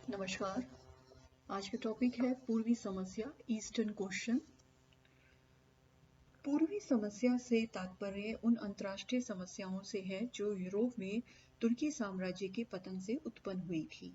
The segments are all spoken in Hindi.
नमस्कार। आज का टॉपिक है पूर्वी समस्या, ईस्टर्न क्वेश्चन। पूर्वी समस्या से तात्पर्य उन अंतर्राष्ट्रीय समस्याओं से है जो यूरोप में तुर्की साम्राज्य के पतन से उत्पन्न हुई थी।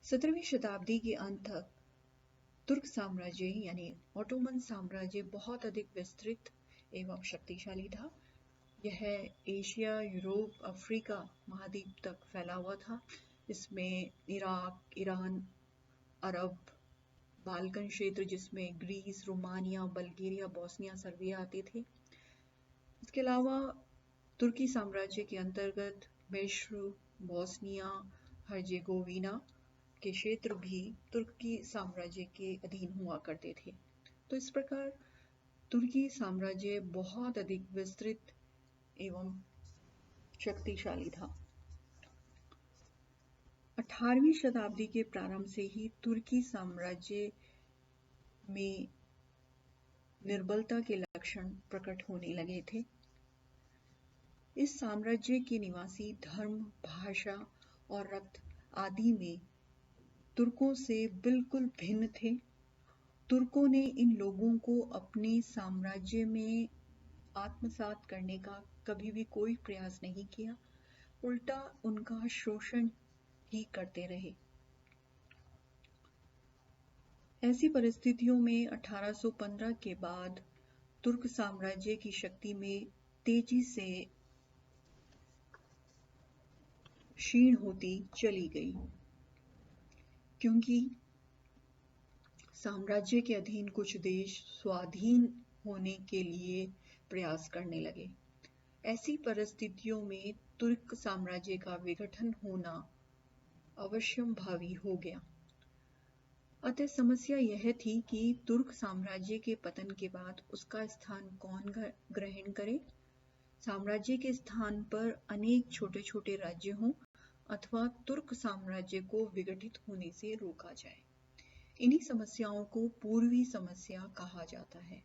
17वीं शताब्दी के अंत तक तुर्क साम्राज्य यानी ऑटोमन साम्राज्य बहुत अधिक विस्तृत एवं शक्तिशाली था। यह एशिया, यूरोप, अफ्रीका महाद्वीप तक फैला हुआ था। इसमें इराक, ईरान, अरब, बाल्कन क्षेत्र जिसमें Greece, Romania, Bulgaria, Bosnia, Serbia आते थे। इसके अलावा तुर्की साम्राज्य के अंतर्गत मिस्र, बोस्निया, हर्जेगोविना के क्षेत्र भी तुर्की साम्राज्य के अधीन हुआ करते थे। तो इस प्रकार तुर्की साम्राज्य बहुत अधिक विस्तृत एवं शक्तिशाली था। 18वीं शताब्दी के प्रारंभ से ही तुर्की साम्राज्य में निर्बलता के लक्षण प्रकट होने लगे थे। इस साम्राज्य के निवासी धर्म, भाषा और रक्त आदि में तुर्कों से बिल्कुल भिन्न थे। तुर्कों ने इन लोगों को अपने साम्राज्य में आत्मसात करने का कभी भी कोई प्रयास नहीं किया, उल्टा उनका शोषण ही करते रहे। ऐसी परिस्थितियों में 1815 के बाद तुर्क साम्राज्य की शक्ति में तेजी से क्षीण होती चली गई, क्योंकि साम्राज्य के अधीन कुछ देश स्वाधीन होने के लिए प्रयास करने लगे। ऐसी परिस्थितियों में तुर्क साम्राज्य का विघटन होना अवश्यंभावी हो गया। अतः समस्या यह थी कि तुर्क साम्राज्य के पतन के बाद उसका स्थान कौन ग्रहण करे। साम्राज्य के स्थान पर अनेक छोटे छोटे राज्य हों अथवा तुर्क साम्राज्य को विघटित होने से रोका जाए। इन्हीं समस्याओं को पूर्वी समस्या कहा जाता है।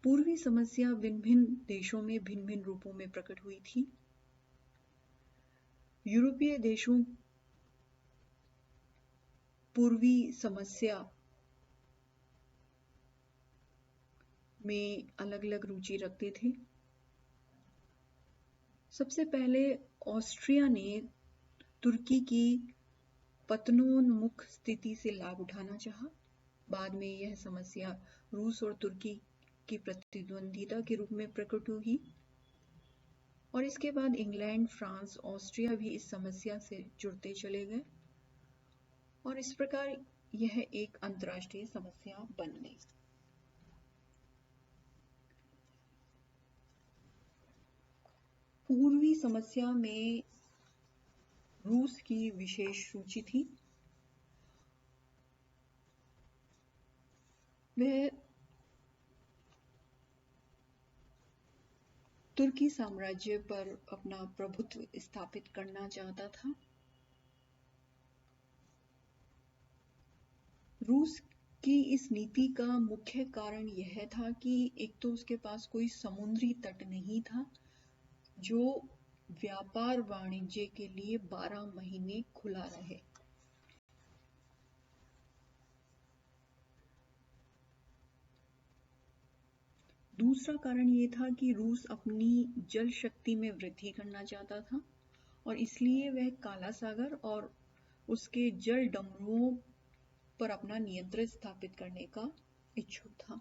पूर्वी समस्या भिन्न भिन्न देशों में भिन्न भिन्न रूपों में प्रकट हुई थी। यूरोपीय देशों पूर्वी समस्या में अलग अलग रुचि रखते थे। सबसे पहले ऑस्ट्रिया ने तुर्की की पतनोन्मुख स्थिति से लाभ उठाना चाहा। बाद में यह समस्या रूस और तुर्की की प्रतिद्वंदिता के रूप में प्रकट हुई और इसके बाद इंग्लैंड, फ्रांस, ऑस्ट्रिया भी इस समस्या से जुड़ते चले गए और इस प्रकार यह एक अंतर्राष्ट्रीय समस्या बन गई। पूर्वी समस्या में रूस की विशेष रुचि थी। वह तुर्की साम्राज्य पर अपना प्रभुत्व स्थापित करना चाहता था। रूस की इस नीति का मुख्य कारण यह था कि एक तो उसके पास कोई समुद्री तट नहीं था जो व्यापार वाणिज्य के लिए 12 महीने खुला रहे। दूसरा कारण ये था कि रूस अपनी जल शक्ति में वृद्धि करना चाहता था और इसलिए वह काला सागर और उसके जल डमरुओं पर अपना नियंत्रण स्थापित करने का इच्छुक था।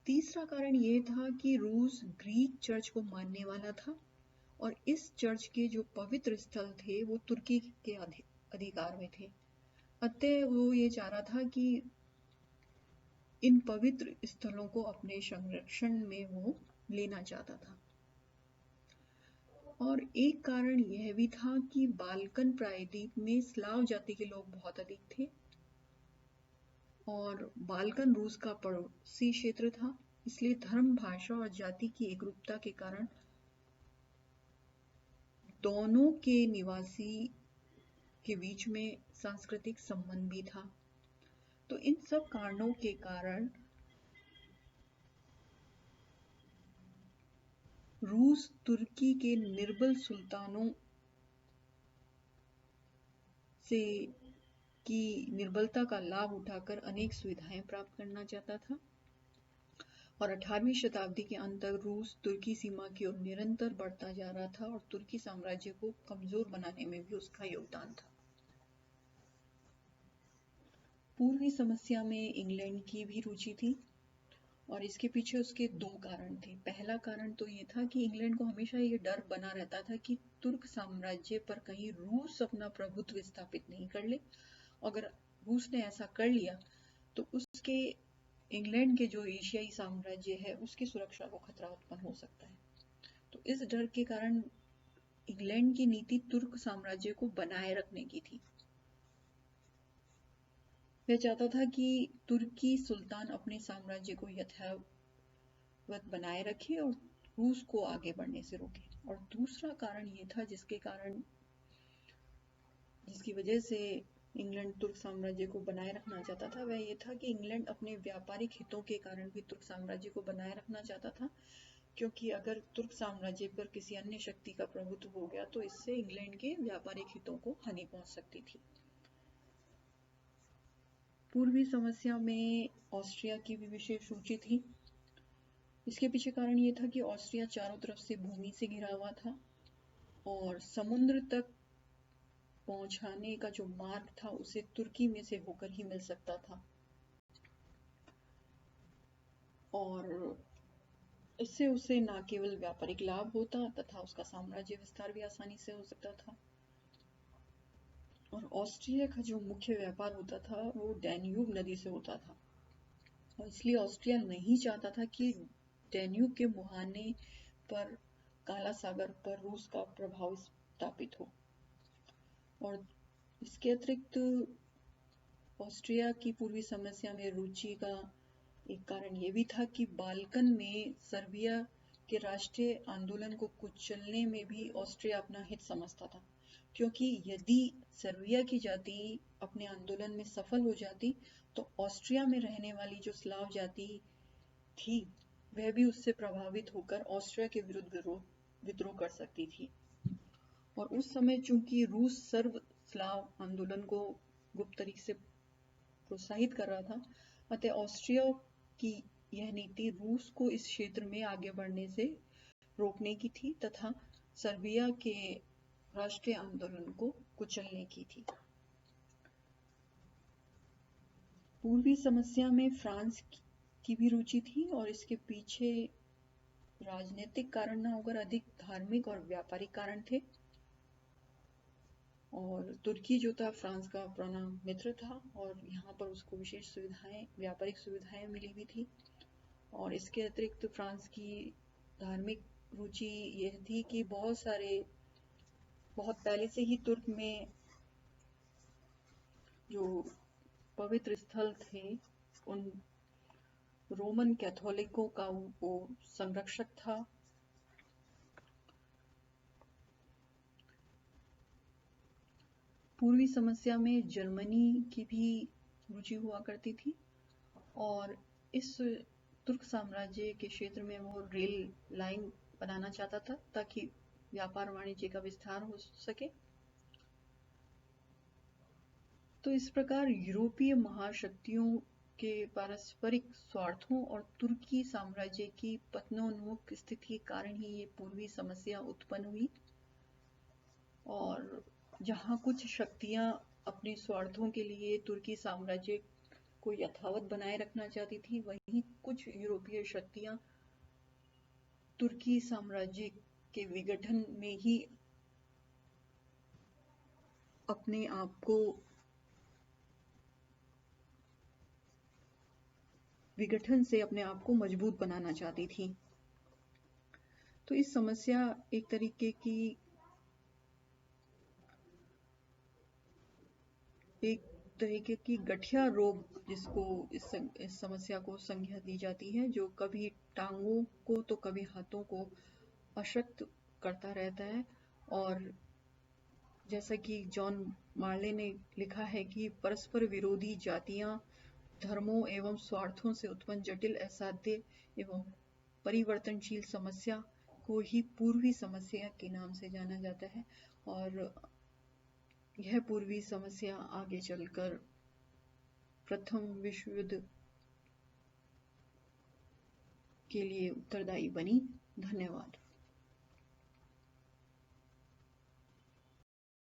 तीसरा कारण यह था कि रूस ग्रीक चर्च को मानने वाला था और इस चर्च के जो पवित्र स्थल थे वो तुर्की के अधिकार में थे। अतः वो ये चाह रहा था कि इन पवित्र स्थलों को अपने संरक्षण में वो लेना चाहता था। और एक कारण यह भी था कि बाल्कन प्रायद्वीप में स्लाव जाति के लोग बहुत अधिक थे और बाल्कन रूस का पड़ोसी क्षेत्र था, इसलिए धर्म, भाषा और जाति की एकरूपता के कारण दोनों के निवासी के बीच में सांस्कृतिक संबंध भी था। तो इन सब कारणों के कारण रूस तुर्की के निर्बल सुल्तानों से की निर्बलता का लाभ उठाकर अनेक सुविधाएं प्राप्त करना चाहता था और 18वीं शताब्दी के अंत तक रूस तुर्की सीमा की ओर निरंतर बढ़ता जा रहा था और तुर्की साम्राज्य को कमजोर बनाने में भी उसका योगदान था। पूर्वी समस्या में इंग्लैंड की भी रुचि थी और इसके पीछे उसके दो कारण थे। पहला कारण तो ये था कि इंग्लैंड को हमेशा ये डर बना रहता था कि तुर्क साम्राज्य पर कहीं रूस अपना प्रभुत्व स्थापित नहीं कर ले। अगर रूस ने ऐसा कर लिया तो उसके इंग्लैंड के जो एशियाई साम्राज्य है उसकी सुरक्षा को खतरा उत्पन्न हो सकता है। तो इस डर के कारण इंग्लैंड की नीति तुर्क साम्राज्य को बनाए रखने की थी। वह चाहता था कि तुर्की सुल्तान अपने साम्राज्य को यथावत बनाए रखे और रूस को आगे बढ़ने से रोके। और दूसरा कारण ये था जिसकी वजह से इंग्लैंड तुर्क साम्राज्य को बनाए रखना चाहता था, वह ये था कि इंग्लैंड अपने व्यापारिक हितों के कारण भी तुर्क साम्राज्य को बनाए रखना चाहता था, क्योंकि अगर तुर्क साम्राज्य पर किसी अन्य शक्ति का प्रभुत्व हो गया तो इससे इंग्लैंड के व्यापारिक हितों को हानि पहुंच सकती थी। पूर्वी समस्या में ऑस्ट्रिया की भी विशेष रुचि थी। इसके पीछे कारण ये था कि ऑस्ट्रिया चारों तरफ से भूमि से घिरा हुआ था और समुद्र तक पहुंचाने का जो मार्ग था उसे तुर्की में से होकर ही मिल सकता था और इससे उसे न केवल व्यापारिक लाभ होता तथा उसका साम्राज्य विस्तार भी आसानी से हो सकता था। और ऑस्ट्रिया का जो मुख्य व्यापार होता था वो डैन्यूब नदी से होता था और इसलिए ऑस्ट्रिया नहीं चाहता था कि डैन्यूब के मुहाने पर काला सागर पर रूस का प्रभाव स्थापित हो। और इसके अतिरिक्त ऑस्ट्रिया की पूर्वी समस्या में रुचि का एक कारण ये भी था कि बाल्कन में सर्बिया के राष्ट्रीय आंदोलन को कुचलने में भी ऑस्ट्रिया अपना हित समझता था, क्योंकि यदि सर्बिया की जाति अपने आंदोलन में सफल हो जाती तो ऑस्ट्रिया में रहने वाली जो स्लाव जाति थी वह भी उससे प्रभावित होकर ऑस्ट्रिया के विरुद्ध विद्रोह कर सकती थी। और उस समय चूंकि रूस सर्ब स्लाव आंदोलन को गुप्त तरीके से प्रोत्साहित कर रहा था, अतः ऑस्ट्रिया की यह नीति रूस को इस क्षेत्र में आगे बढ़ने से रोकने की थी तथा सर्बिया के राष्ट्रीय आंदोलन को कुचलने की थी। पूर्वी समस्या में फ्रांस की भी रुचि थी और इसके पीछे राजनीतिक कारण न होकर अधिक धार्मिक और व्यापारिक कारण थे। और तुर्की जो था फ्रांस का पुराना मित्र था और यहाँ पर उसको विशेष सुविधाएं, व्यापारिक सुविधाएं मिली भी थी। और इसके अतिरिक्त फ्रांस की धार्मिक रुचि यह थी कि बहुत पहले से ही तुर्क में जो पवित्र स्थल थे उन रोमन कैथोलिकों का वो संरक्षक था। पूर्वी समस्या में जर्मनी की भी रुचि हुआ करती थी और इस तुर्क साम्राज्य के क्षेत्र में वो रेल लाइन बनाना चाहता था ताकि व्यापार वाणिज्य का विस्तार हो सके। तो इस प्रकार यूरोपीय महाशक्तियों के पारस्परिक स्वार्थों और तुर्की साम्राज्य की पतनोन्मुख स्थिति के कारण ही ये पूर्वी समस्या उत्पन्न हुई और जहाँ कुछ शक्तियां अपने स्वार्थों के लिए तुर्की साम्राज्य को यथावत बनाए रखना चाहती थी, वहीं कुछ यूरोपीय शक्तियां तुर्की साम्राज्य के विघटन में ही अपने आप को विघटन से अपने आप को मजबूत बनाना चाहती थी। तो इस समस्या एक तरीके की गठिया रोग जिसको इस समस्या को संज्ञा दी जाती है, जो कभी टांगों को तो कभी हाथों को अशक्त करता रहता है। और जैसा कि जॉन मार्ले ने लिखा है कि परस्पर विरोधी जातियां, धर्मों एवं स्वार्थों से उत्पन्न जटिल, असाध्य एवं परिवर्तनशील समस्या को ही पूर्वी समस्या के नाम से जाना जाता है। और यह पूर्वी समस्या आगे चलकर प्रथम विश्व युद्ध के लिए उत्तरदायी बनी। धन्यवाद।